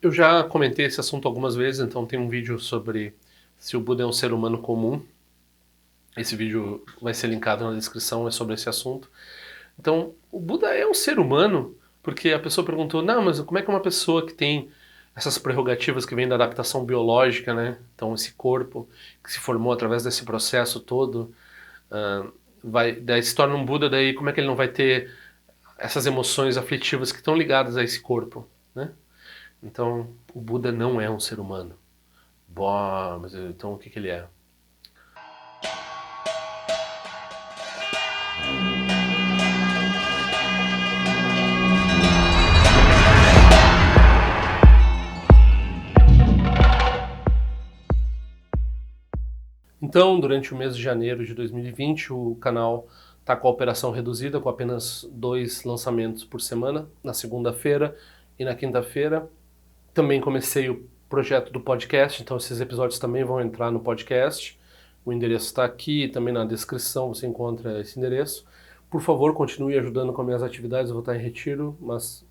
Eu já comentei esse assunto algumas vezes, então tem um vídeo sobre se o Buda é um ser humano comum. Esse vídeo vai ser linkado na descrição, é sobre esse assunto. Então, o Buda é um ser humano, porque a pessoa perguntou, não, mas como é que uma pessoa que tem essas prerrogativas que vêm da adaptação biológica, né? Então, esse corpo que se formou através desse processo todo, daí se torna um Buda, daí como é que ele não vai ter essas emoções aflitivas que estão ligadas a esse corpo, né? Então, o Buda não é um ser humano. Bom, mas então o que que ele é? Então, durante o mês de janeiro de 2020, o canal está com a operação reduzida, com apenas 2 lançamentos por semana, na segunda-feira e na quinta-feira. Também comecei o projeto do podcast, então esses episódios também vão entrar no podcast. O endereço está aqui, também na descrição você encontra esse endereço. Por favor, continue ajudando com as minhas atividades, eu vou estar em retiro, mas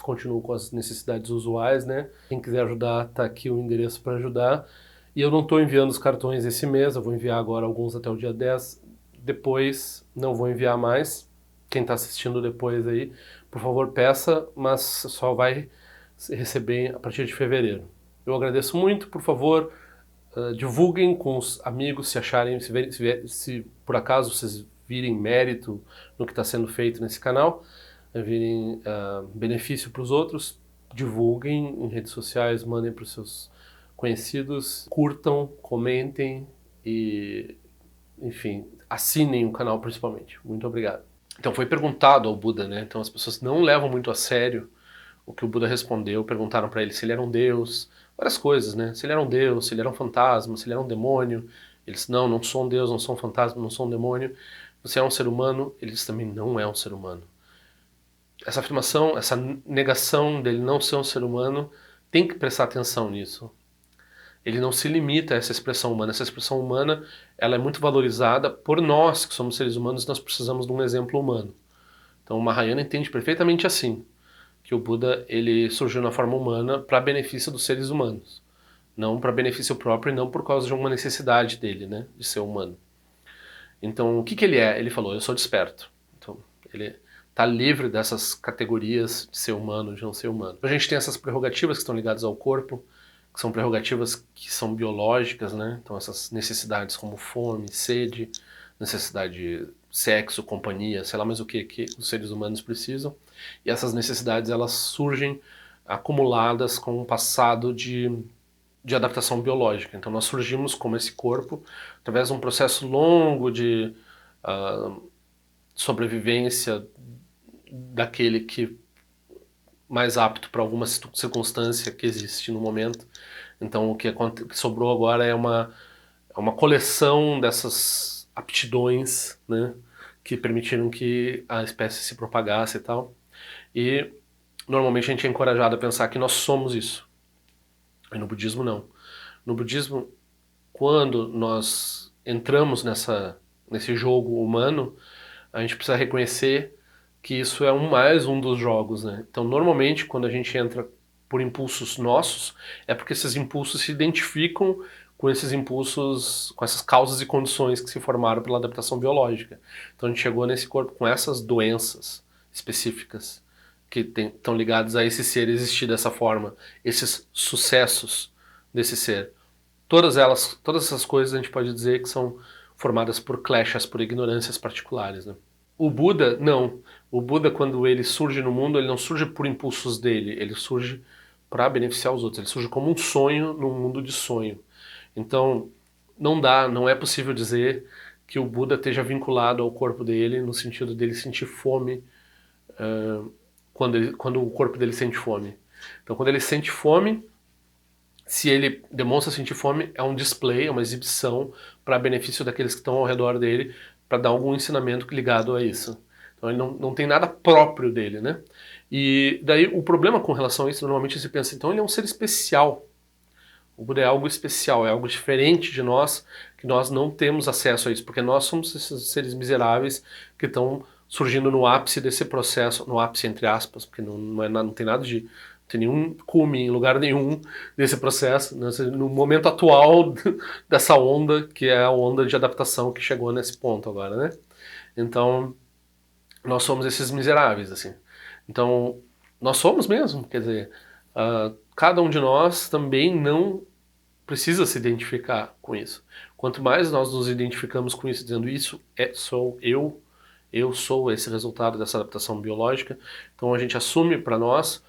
continuo com as necessidades usuais, né? Quem quiser ajudar, está aqui o endereço para ajudar. E eu não estou enviando os cartões esse mês, eu vou enviar agora alguns até o dia 10. Depois não vou enviar mais. Quem está assistindo depois aí, por favor peça, mas só vai receber a partir de fevereiro. Eu agradeço muito, por favor, divulguem com os amigos se acharem, se por acaso vocês virem mérito no que está sendo feito nesse canal, virem benefício para os outros, divulguem em redes sociais, mandem para os seus conhecidos, curtam, comentem e, enfim, assinem o canal principalmente. Muito obrigado. Então foi perguntado ao Buda, né? Então as pessoas não levam muito a sério o que o Buda respondeu. Perguntaram para ele se ele era um deus, várias coisas, né? Se ele era um deus, se ele era um fantasma, se ele era um demônio. Ele disse, não, não sou um deus, não sou um fantasma, não sou um demônio. Você é um ser humano. Ele disse também, não é um ser humano. Essa afirmação, essa negação dele não ser um ser humano, tem que prestar atenção nisso. Ele não se limita a essa expressão humana. Essa expressão humana, ela é muito valorizada por nós, que somos seres humanos, nós precisamos de um exemplo humano. Então o Mahayana entende perfeitamente assim, que o Buda ele surgiu na forma humana para benefício dos seres humanos, não para benefício próprio e não por causa de uma necessidade dele, né, de ser humano. Então o que que ele é? Ele falou, eu sou desperto. Então ele está livre dessas categorias de ser humano, de não ser humano. A gente tem essas prerrogativas que estão ligadas ao corpo, que são prerrogativas que são biológicas, né? Então essas necessidades como fome, sede, necessidade de sexo, companhia, sei lá mais o que os seres humanos precisam. E essas necessidades elas surgem acumuladas com um passado de adaptação biológica. Então nós surgimos como esse corpo através de um processo longo de sobrevivência daquele que mais apto para alguma circunstância que existe no momento. Então o que sobrou agora é uma coleção dessas aptidões, né, que permitiram que a espécie se propagasse e tal. E normalmente a gente é encorajado a pensar que nós somos isso. E no budismo não. No budismo, quando nós entramos nesse jogo humano, a gente precisa reconhecer que isso é mais um dos jogos, né? Então, normalmente, quando a gente entra por impulsos nossos, é porque esses impulsos se identificam com esses impulsos, com essas causas e condições que se formaram pela adaptação biológica. Então, a gente chegou nesse corpo com essas doenças específicas que estão ligadas a esse ser existir dessa forma, esses sucessos desse ser. Todas essas coisas a gente pode dizer que são formadas por clashes, por ignorâncias particulares, né? O Buda, não. O Buda, quando ele surge no mundo, ele não surge por impulsos dele, ele surge para beneficiar os outros, ele surge como um sonho num mundo de sonho. Então, não é possível dizer que o Buda esteja vinculado ao corpo dele, no sentido dele sentir fome quando o corpo dele sente fome. Então, quando ele sente fome, se ele demonstra sentir fome, é um display, é uma exibição para benefício daqueles que estão ao redor dele, para dar algum ensinamento ligado a isso. Então ele não tem nada próprio dele, né? E daí o problema com relação a isso, normalmente se pensa, então ele é um ser especial. O Buda é algo especial, é algo diferente de nós, que nós não temos acesso a isso, porque nós somos esses seres miseráveis que estão surgindo no ápice desse processo, no ápice entre aspas, porque não tem nada de tem nenhum cume em lugar nenhum desse processo, no momento atual dessa onda, que é a onda de adaptação que chegou nesse ponto agora, né? Então, nós somos esses miseráveis, assim. Então, nós somos mesmo, quer dizer, cada um de nós também não precisa se identificar com isso. Quanto mais nós nos identificamos com isso, dizendo isso sou eu sou esse resultado dessa adaptação biológica, então a gente assume para nós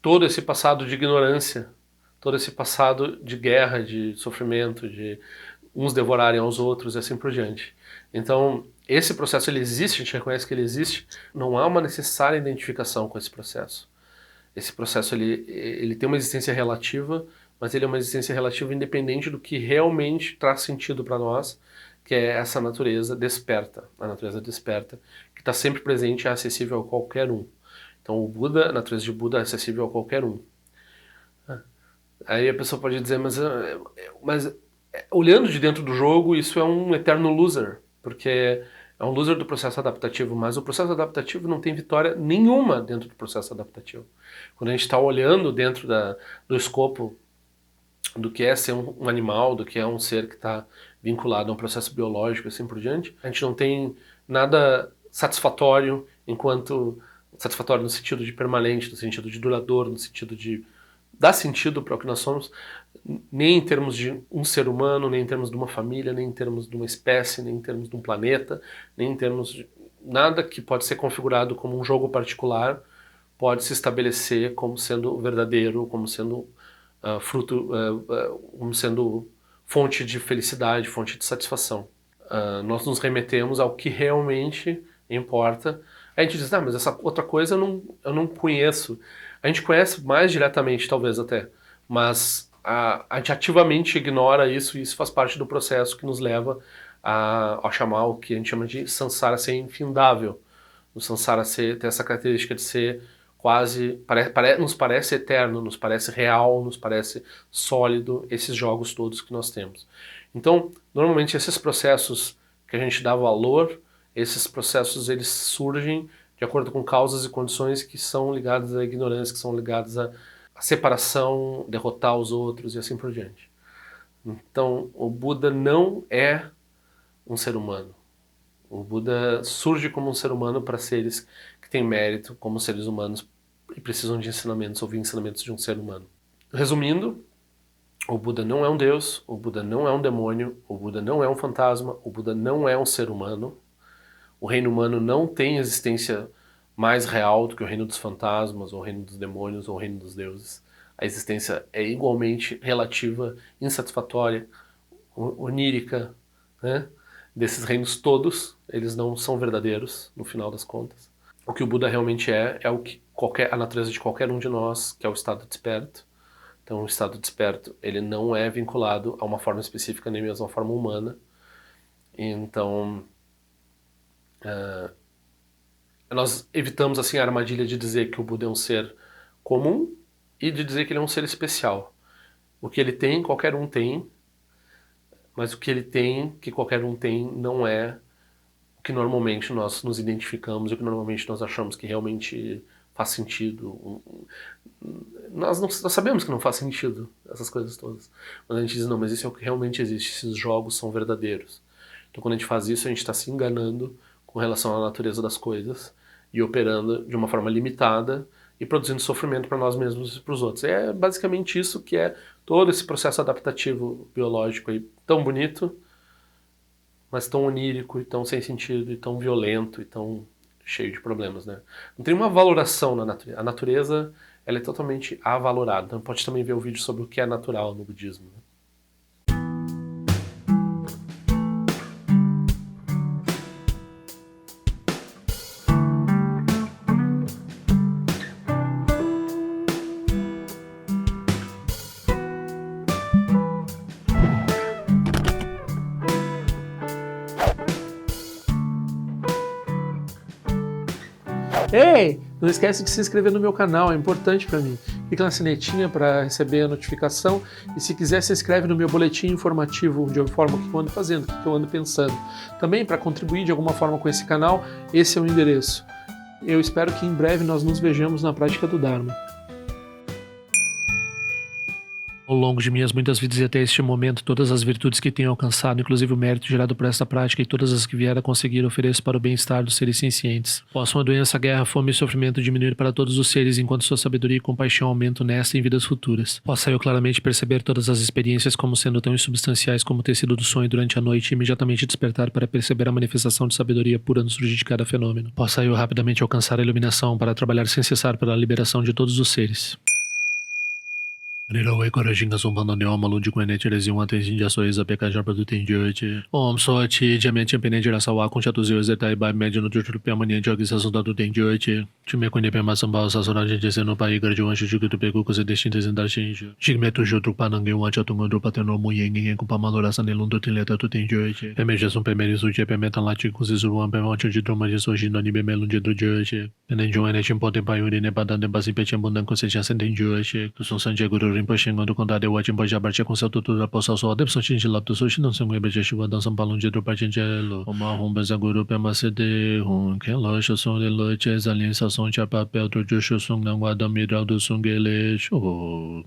todo esse passado de ignorância, todo esse passado de guerra, de sofrimento, de uns devorarem aos outros e assim por diante. Então, esse processo ele existe, a gente reconhece que ele existe, não há uma necessária identificação com esse processo. Esse processo ele tem uma existência relativa, mas ele é uma existência relativa independente do que realmente traz sentido para nós, que é essa natureza desperta, a natureza desperta, que está sempre presente e é acessível a qualquer um. Então o Buda, a natureza de Buda é acessível a qualquer um. Aí a pessoa pode dizer, mas olhando de dentro do jogo, isso é um eterno loser, porque é um loser do processo adaptativo, mas o processo adaptativo não tem vitória nenhuma dentro do processo adaptativo. Quando a gente está olhando dentro do escopo do que é ser um animal, do que é um ser que está vinculado a um processo biológico e assim por diante, a gente não tem nada satisfatório satisfatório no sentido de permanente, no sentido de duradouro, no sentido de dar sentido para o que nós somos, nem em termos de um ser humano, nem em termos de uma família, nem em termos de uma espécie, nem em termos de um planeta, nem em termos de nada que pode ser configurado como um jogo particular pode se estabelecer como sendo verdadeiro, como sendo como sendo fonte de felicidade, fonte de satisfação. Nós nos remetemos ao que realmente importa. A gente diz, mas essa outra coisa eu não conheço. A gente conhece mais diretamente, talvez até, mas a gente ativamente ignora isso e isso faz parte do processo que nos leva a chamar o que a gente chama de samsara ser infindável. O samsara ter essa característica de ser quase, nos parece eterno, nos parece real, nos parece sólido, esses jogos todos que nós temos. Então, normalmente esses processos que a gente dá valor, esses processos eles surgem de acordo com causas e condições que são ligadas à ignorância, que são ligadas à separação, derrotar os outros e assim por diante. Então, o Buda não é um ser humano. O Buda surge como um ser humano para seres que têm mérito como seres humanos e precisam de ensinamentos, ouvir ensinamentos de um ser humano. Resumindo, o Buda não é um deus, o Buda não é um demônio, o Buda não é um fantasma, o Buda não é um ser humano. O reino humano não tem existência mais real do que o reino dos fantasmas, ou o reino dos demônios, ou o reino dos deuses. A existência é igualmente relativa, insatisfatória, onírica, né? Desses reinos todos, eles não são verdadeiros, no final das contas. O que o Buda realmente é o que a natureza de qualquer um de nós, que é o estado desperto. Então, o estado desperto, ele não é vinculado a uma forma específica, nem mesmo a uma forma humana. Então, nós evitamos assim a armadilha de dizer que o Buda é um ser comum e de dizer que ele é um ser especial. O que ele tem, qualquer um tem, mas o que ele tem, que qualquer um tem, não é o que normalmente nós nos identificamos, o que normalmente nós achamos que realmente faz sentido. Nós sabemos que não faz sentido essas coisas todas. Quando a gente diz, não, mas isso é o que realmente existe, esses jogos são verdadeiros. Então quando a gente faz isso, a gente está se enganando com relação à natureza das coisas e operando de uma forma limitada e produzindo sofrimento para nós mesmos e para os outros. É basicamente isso que é todo esse processo adaptativo biológico aí, tão bonito, mas tão onírico e tão sem sentido e tão violento e tão cheio de problemas, né? Não tem uma valoração na natureza. A natureza, ela é totalmente avalorada. Então pode também ver o vídeo sobre o que é natural no budismo, né? Ei, não esquece de se inscrever no meu canal, é importante para mim. Clica na sinetinha para receber a notificação e se quiser se inscreve no meu boletim informativo onde eu informo o que eu ando fazendo, o que eu ando pensando. Também para contribuir de alguma forma com esse canal, esse é o endereço. Eu espero que em breve nós nos vejamos na prática do Dharma. Ao longo de minhas muitas vidas e até este momento, todas as virtudes que tenho alcançado, inclusive o mérito gerado por esta prática e todas as que vier a conseguir, ofereço para o bem-estar dos seres sencientes. Possam a doença, a guerra, a fome e o sofrimento diminuir para todos os seres, enquanto sua sabedoria e compaixão aumentam nesta e em vidas futuras. Possa eu claramente perceber todas as experiências como sendo tão insubstanciais como o tecido do sonho durante a noite e imediatamente despertar para perceber a manifestação de sabedoria pura no surgir de cada fenômeno. Possa eu rapidamente alcançar a iluminação para trabalhar sem cessar pela liberação de todos os seres. Nirawe Korajinga Sumpano Neoma Lundi Kwene Cherezi Wante Jinja Soeza Peka Jarpa do Tenjote. Om Sochi Jamen Champene Jirasawa Kunchatu Zeta Ibai Médio no Jutu Piamania Jogi Sasunda do Tenjote. Time Kwene Pema Sambao Sasura Jese no Pai Garjuan Shujuku do Pegu Kose Destintes em Dashinju. Chigmetu Jutru Panangue Wachatungo do Pateno Muyengue com Pamalora Sanelundo Tileta do Tenjote. Pemejasun Pemerisu Jepemetan Lati Kuzizuruan Pemocha de Droma de Soji no Nibe Melunde do Jote. Nenjuane Chimpote Payuri Nepadan de Basipechambundan Conseja Sentenjote. Kusun Sanjaguru Rinpoche do Condado de Wachimbo Jabartia com seu tutor da Poça Sol, Depson Chinchilapto Sushi, não se mueve de chuva, dançam balão de do Partingelo, uma rumba Zaguru Pemacede, que loja som de lote, aliança som de papel do Jushu Sung, não guarda miral do Sungele, show.